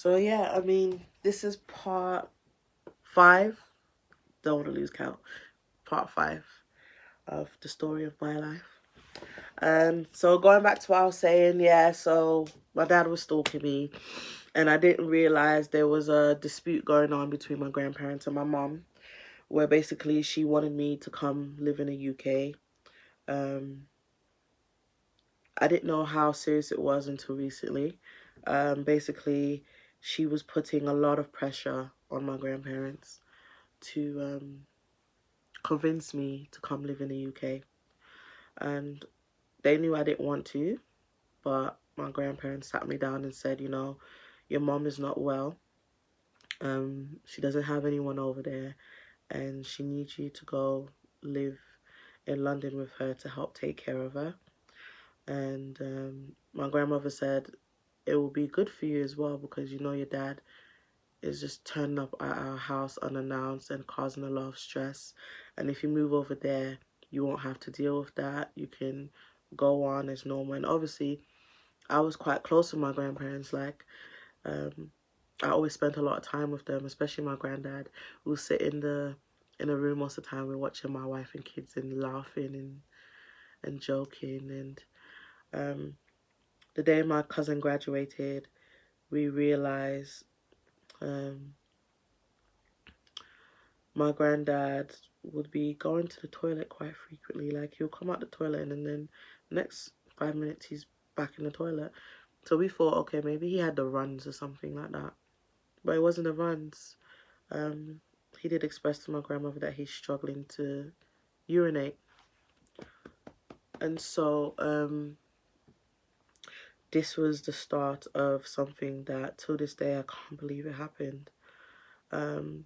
So yeah, I mean, this is part 5. Don't want to lose count. Part 5 of the story of my life. So going back to what I was saying, yeah, so my dad was stalking me, and I didn't realize there was a dispute going on between my grandparents and my mom, where basically she wanted me to come live in the UK. Um, I didn't know how serious it was until recently. Basically, she was putting a lot of pressure on my grandparents to convince me to come live in the UK. And they knew I didn't want to, but my grandparents sat me down and said, you know, your mom is not well. She doesn't have anyone over there, and she needs you to go live in London with her to help take care of her. And my grandmother said it will be good for you as well because you know your dad is just turning up at our house unannounced and causing a lot of stress. And if you move over there, you won't have to deal with that. You can go on as normal. And obviously, I was quite close with my grandparents. Like, I always spent a lot of time with them, especially my granddad. We'll sit in the room most of the time. We're watching my wife and kids and laughing and joking. And the day my cousin graduated, we realized um, my granddad would be going to the toilet quite frequently. Like he'll come out the toilet and then the next 5 minutes he's back in the toilet. So we thought, okay, maybe he had the runs or something like that. But it wasn't the runs. Um, he did express to my grandmother that he's struggling to urinate. And so this was the start of something that to this day I can't believe it happened. Um,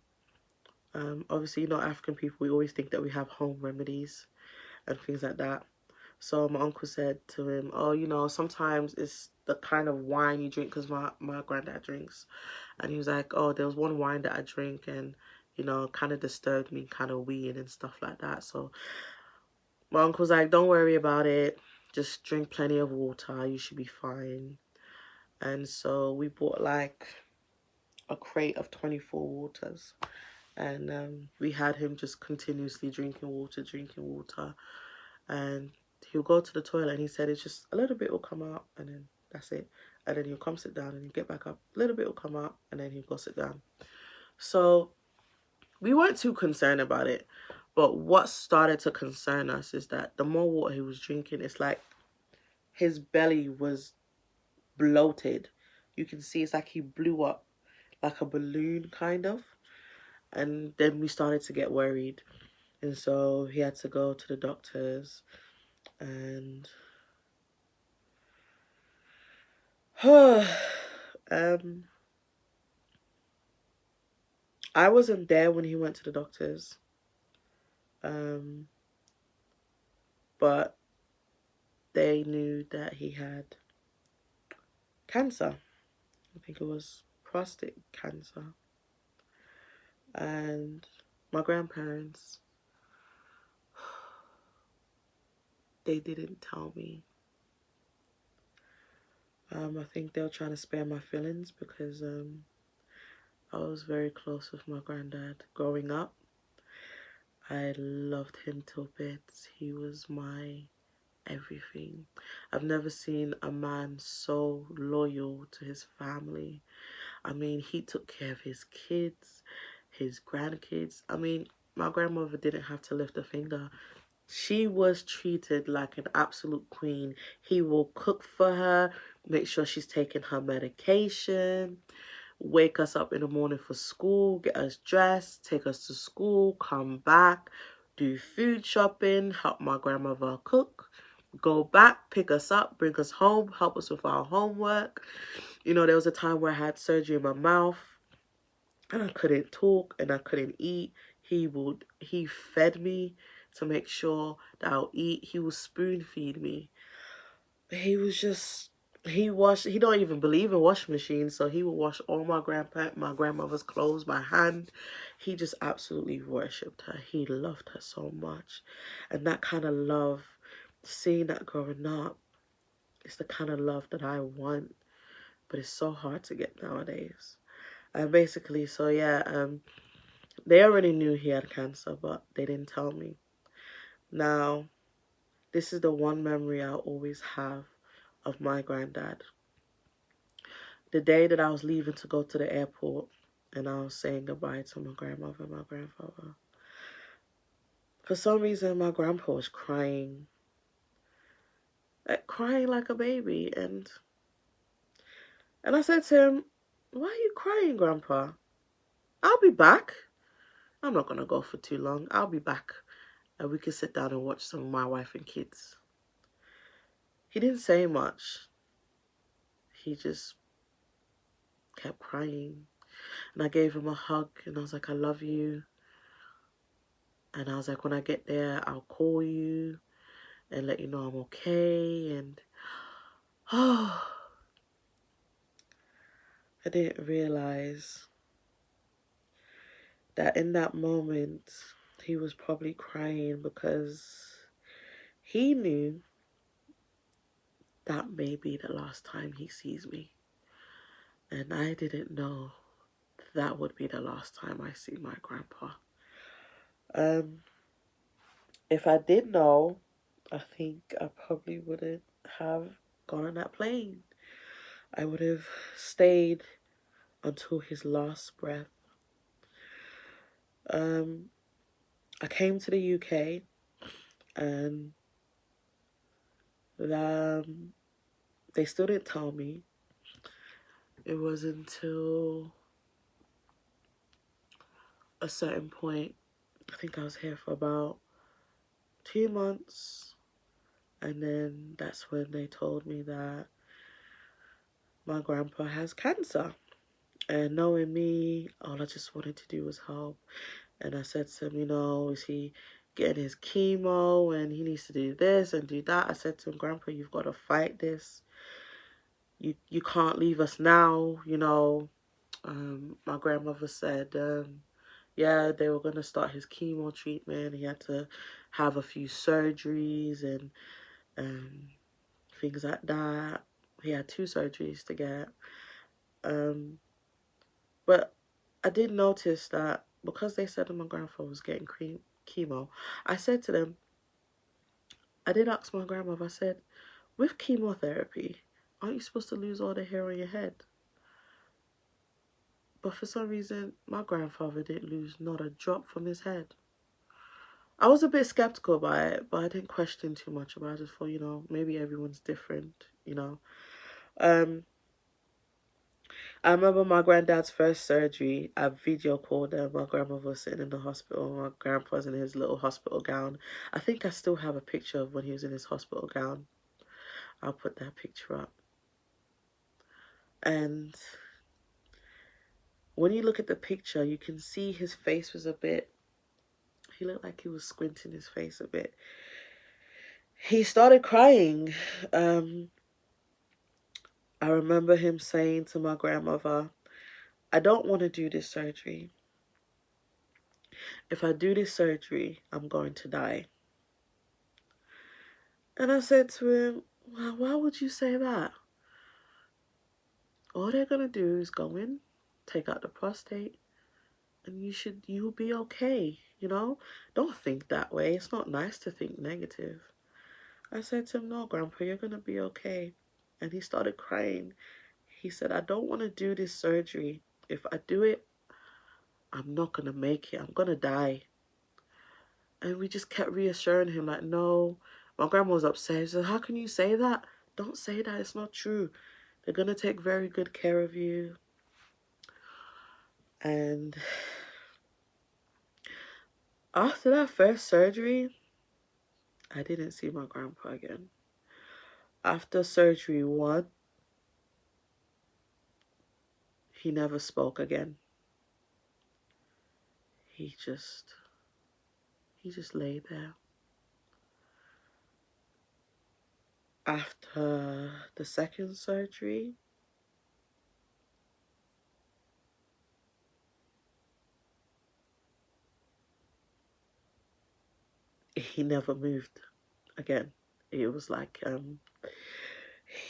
Obviously, you know, African people, we always think that we have home remedies and things like that. So my uncle said to him, oh, you know, sometimes it's the kind of wine you drink, because my granddad drinks. And he was like, oh, there was one wine that I drink and, you know, kind of disturbed me, kind of weird and stuff like that. So my uncle's like, don't worry about it. Just drink plenty of water. You should be fine. And so we bought like a crate of 24 waters. And we had him just continuously drinking water, drinking water. And he'll go to the toilet and he said it's just a little bit will come out and then that's it. And then he'll come sit down and he'll get back up. A little bit will come out and then he'll go sit down. So we weren't too concerned about it. But what started to concern us is that the more water he was drinking, it's like his belly was bloated. You can see it's like he blew up like a balloon kind of. And then we started to get worried. And so he had to go to the doctors and I wasn't there when he went to the doctors. Um, but they knew that he had cancer. I think it was prostate cancer. And my grandparents, they didn't tell me. I think they were trying to spare my feelings because I was very close with my granddad growing up. I loved him till bits. He was my everything. I've never seen a man so loyal to his family. I mean, he took care of his kids, his grandkids. I mean, my grandmother didn't have to lift a finger. She was treated like an absolute queen. He will cook for her, make sure she's taking her medication, wake us up in the morning for school, get us dressed, take us to school, come back, do food shopping, help my grandmother cook, go back, pick us up, bring us home, help us with our homework. You know, there was a time where I had surgery in my mouth and I couldn't talk and I couldn't eat. He fed me to make sure that I'll eat. He would spoon feed me. He was just, he don't even believe in washing machines, so he would wash all my grandmother's clothes by hand. He just absolutely worshipped her. He loved her so much. And that kind of love, seeing that growing up, is the kind of love that I want. but it's so hard to get nowadays. And basically, so yeah, they already knew he had cancer, but they didn't tell me. Now, this is the one memory I always have of my granddad. The day that I was leaving to go to the airport and I was saying goodbye to my grandmother and my grandfather. For some reason, my grandpa was crying, like crying like a baby. And I said to him, "Why are you crying, Grandpa? I'll be back. I'm not going to go for too long. I'll be back. And we can sit down and watch some of my wife and kids." He didn't say much. He just kept crying. And I gave him a hug and I was like, "I love you." And I was like, "When I get there, I'll call you and let you know I'm okay." And oh, I didn't realize that in that moment, he was probably crying because he knew that may be the last time he sees me. And I didn't know that would be the last time I see my grandpa. Um, if I did know, I think I probably wouldn't have gone on that plane. I would have stayed until his last breath. I came to the UK and they still didn't tell me. It was until a certain point. I think I was here for about 2 months. And then that's when they told me that my grandpa has cancer. And knowing me, all I just wanted to do was help. And I said to him, is he getting his chemo and he needs to do this and do that? I said to him, "Grandpa, you've got to fight this. You can't leave us now, My grandmother said, yeah, they were going to start his chemo treatment. He had to have a few surgeries and things like that. He had 2 surgeries to get. But I did notice that because they said that my grandfather was getting chemo, I said to them, I did ask my grandmother, I said, with chemotherapy, aren't you supposed to lose all the hair on your head? But for some reason, my grandfather didn't lose not a drop from his head. I was a bit skeptical about it, but I didn't question too much about it. I just thought, maybe everyone's different. I remember my granddad's first surgery. I video called them. My grandmother was sitting in the hospital. My grandpa's in his little hospital gown. I think I still have a picture of when he was in his hospital gown. I'll put that picture up. And when you look at the picture, you can see his face was he looked like he was squinting his face a bit. He started crying. I remember him saying to my grandmother, "I don't want to do this surgery. If I do this surgery, I'm going to die." And I said to him, "Well, why would you say that? All they're going to do is go in, take out the prostate, and you'll be okay. Don't think that way. It's not nice to think negative." I said to him, "No, Grandpa, you're going to be okay." And he started crying. He said, "I don't want to do this surgery. If I do it, I'm not going to make it. I'm going to die." And we just kept reassuring him, like, "No." My grandma was upset. She said, "How can you say that? Don't say that. It's not true. They're going to take very good care of you." And after that first surgery, I didn't see my grandpa again. After surgery 1, he never spoke again. He just lay there. After the second surgery, he never moved again. It was like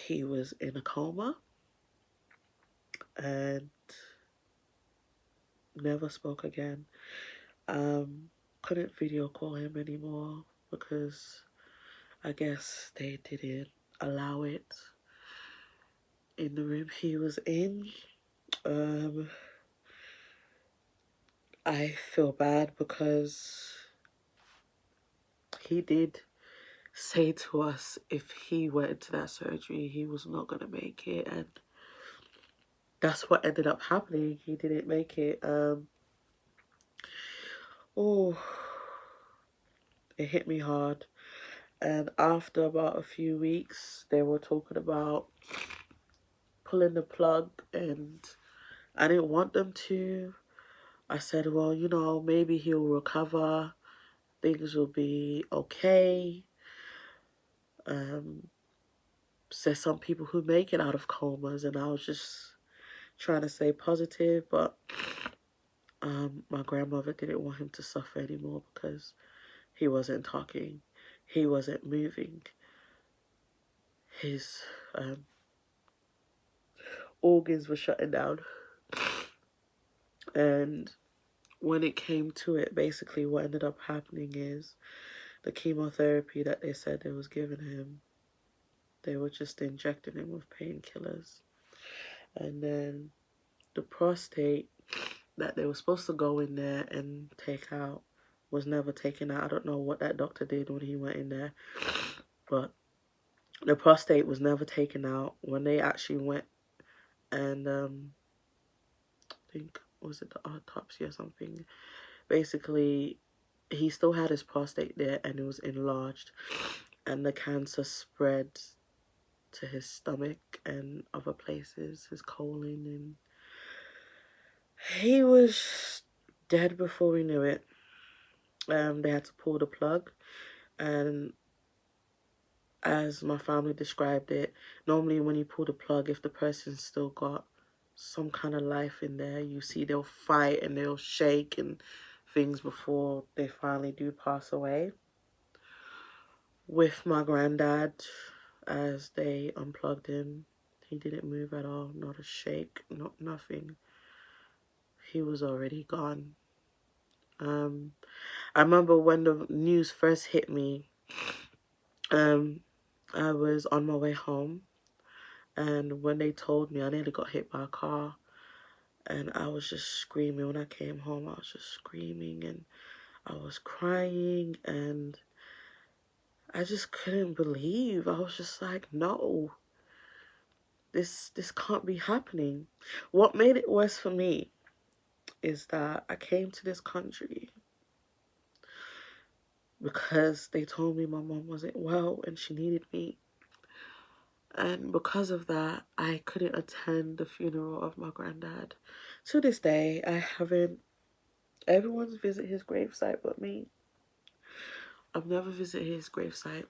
he was in a coma. and never spoke again. Couldn't video call him anymore because I guess they didn't allow it in the room he was in. Um, I feel bad because he did say to us if he went to that surgery, he was not going to make it. And that's what ended up happening. He didn't make it. Oh, it hit me hard. And after about a few weeks, they were talking about pulling the plug, and I didn't want them to. I said, well, you know, maybe he'll recover. Things will be okay. There's some people who make it out of comas, and I was just trying to stay positive, but my grandmother didn't want him to suffer anymore because he wasn't talking, he wasn't moving, his organs were shutting down. And when it came to it, basically what ended up happening is the chemotherapy that they said they was giving him, they were just injecting him with painkillers. And then the prostate that they were supposed to go in there and take out was never taken out. I don't know what that doctor did when he went in there, but the prostate was never taken out. When they actually went and I think, was it the autopsy or something, basically he still had his prostate there and it was enlarged, and the cancer spread to his stomach and other places, his colon, and he was dead before we knew it. They had to pull the plug, and as my family described it, normally when you pull the plug, if the person's still got some kind of life in there, you see they'll fight and they'll shake and things before they finally do pass away. With my granddad, as they unplugged him, he didn't move at all, not a shake, not nothing. He was already gone. I remember when the news first hit me, I was on my way home, and when they told me, I nearly got hit by a car, and I was just screaming. When I came home, I was just screaming, and I was crying, and I just couldn't believe. I was just like, no, this can't be happening. What made it worse for me is that I came to this country because they told me my mom wasn't well and she needed me. And because of that, I couldn't attend the funeral of my granddad. To this day, I haven't. Everyone's visited his gravesite but me. I've never visited his gravesite.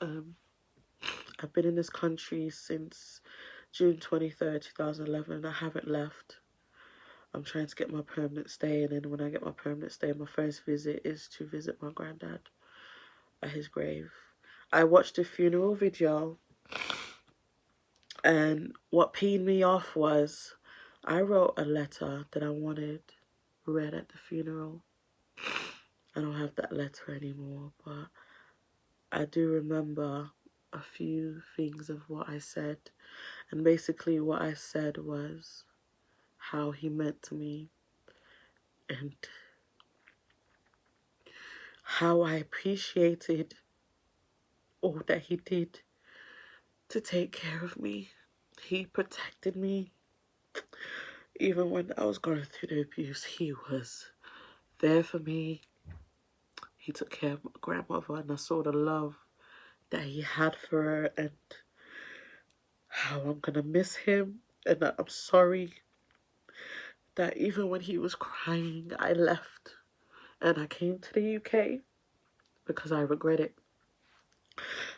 I've been in this country since June 23rd, 2011. I haven't left. I'm trying to get my permanent stay, and then when I get my permanent stay, my first visit is to visit my granddad at his grave. I watched a funeral video, and what peed me off was I wrote a letter that I wanted read at the funeral. I don't have that letter anymore, but I do remember a few things of what I said. And basically what I said was how he meant to me and how I appreciated all that he did to take care of me. He protected me. Even when I was going through the abuse, he was there for me. He took care of my grandmother, and I saw the love that he had for her, and how I'm gonna miss him, and that I'm sorry that even when he was crying, I left and I came to the UK because I regret it.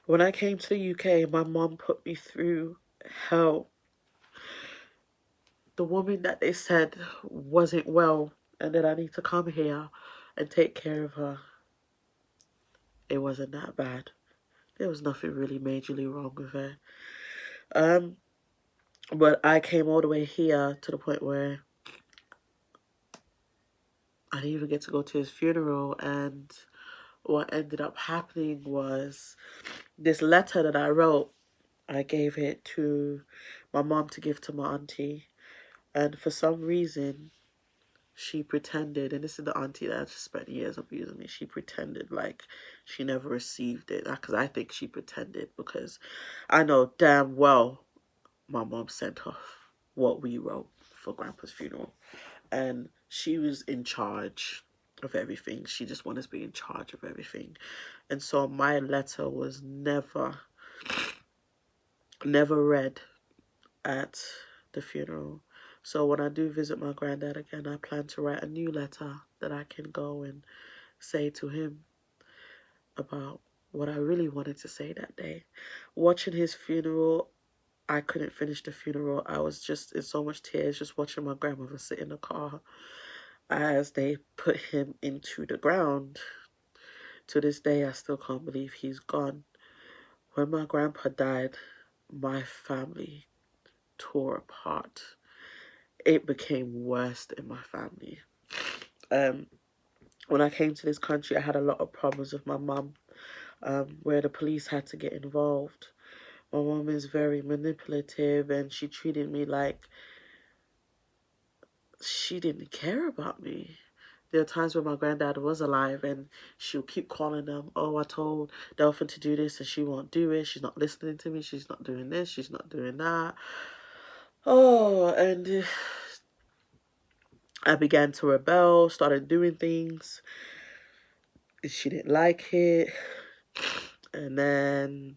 When I came to the UK, my mom put me through hell. The woman that they said wasn't well and that I need to come here and take care of her, it wasn't that bad. There was nothing really majorly wrong with her. But I came all the way here to the point where I didn't even get to go to his funeral. And what ended up happening was this letter that I wrote, I gave it to my mom to give to my auntie. And for some reason, she pretended, and this is the auntie that just spent years abusing me, she pretended like she never received it. Because I think she pretended, because I know damn well my mom sent off what we wrote for Grandpa's funeral. And she was in charge of everything. She just wanted to be in charge of everything. And so my letter was never read at the funeral. So when I do visit my granddad again, I plan to write a new letter that I can go and say to him about what I really wanted to say that day. Watching his funeral, I couldn't finish the funeral. I was just in so much tears just watching my grandmother sit in the car as they put him into the ground. To this day, I still can't believe he's gone. When my grandpa died, my family tore apart. It became worse in my family. When I came to this country, I had a lot of problems with my mum, where the police had to get involved. My mum is very manipulative, and she treated me like she didn't care about me. There are times when my granddad was alive and she'll keep calling them. Oh, I told Delphin to do this and she won't do it. She's not listening to me. She's not doing this. She's not doing that. Oh, and I began to rebel, started doing things. She didn't like it. And then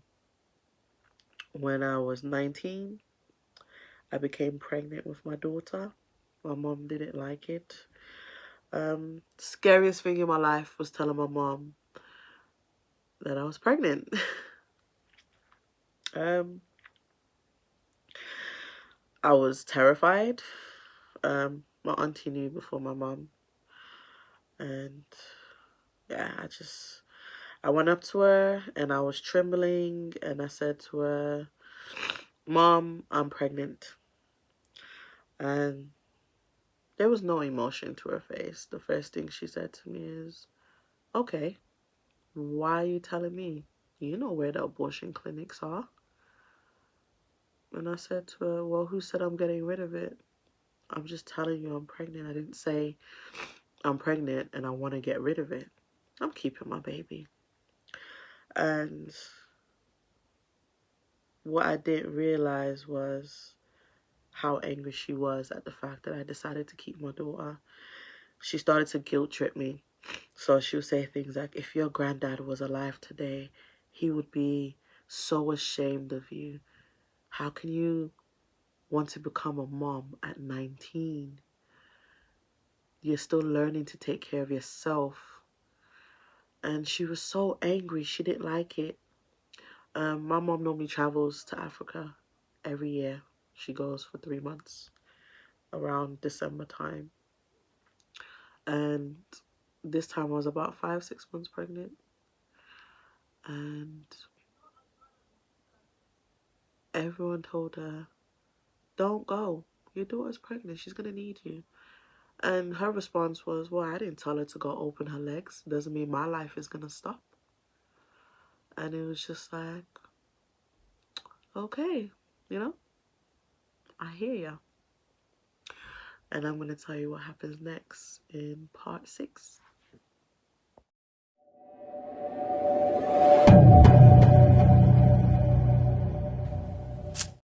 when I was 19, I became pregnant with my daughter. My mom didn't like it. Scariest thing in my life was telling my mom that I was pregnant. I was terrified. My auntie knew before my mom. And yeah, I went up to her and I was trembling and I said to her, Mom, I'm pregnant. And there was no emotion to her face. The first thing she said to me is, okay, why are you telling me? You know where the abortion clinics are. And I said to her, well, who said I'm getting rid of it? I'm just telling you I'm pregnant. I didn't say I'm pregnant and I want to get rid of it. I'm keeping my baby. And what I didn't realize was how angry she was at the fact that I decided to keep my daughter. She started to guilt trip me. So she would say things like, if your granddad was alive today, he would be so ashamed of you. How can you want to become a mom at 19? You're still learning to take care of yourself. And she was so angry. She didn't like it. My mom normally travels to Africa every year. She goes for 3 months around December time. And this time I was about 5-6 months pregnant. And everyone told her, don't go. Your daughter's pregnant. She's going to need you. And her response was, well, I didn't tell her to go open her legs. Doesn't mean my life is going to stop. And it was just like, okay, I hear you. And I'm going to tell you what happens next in part 6.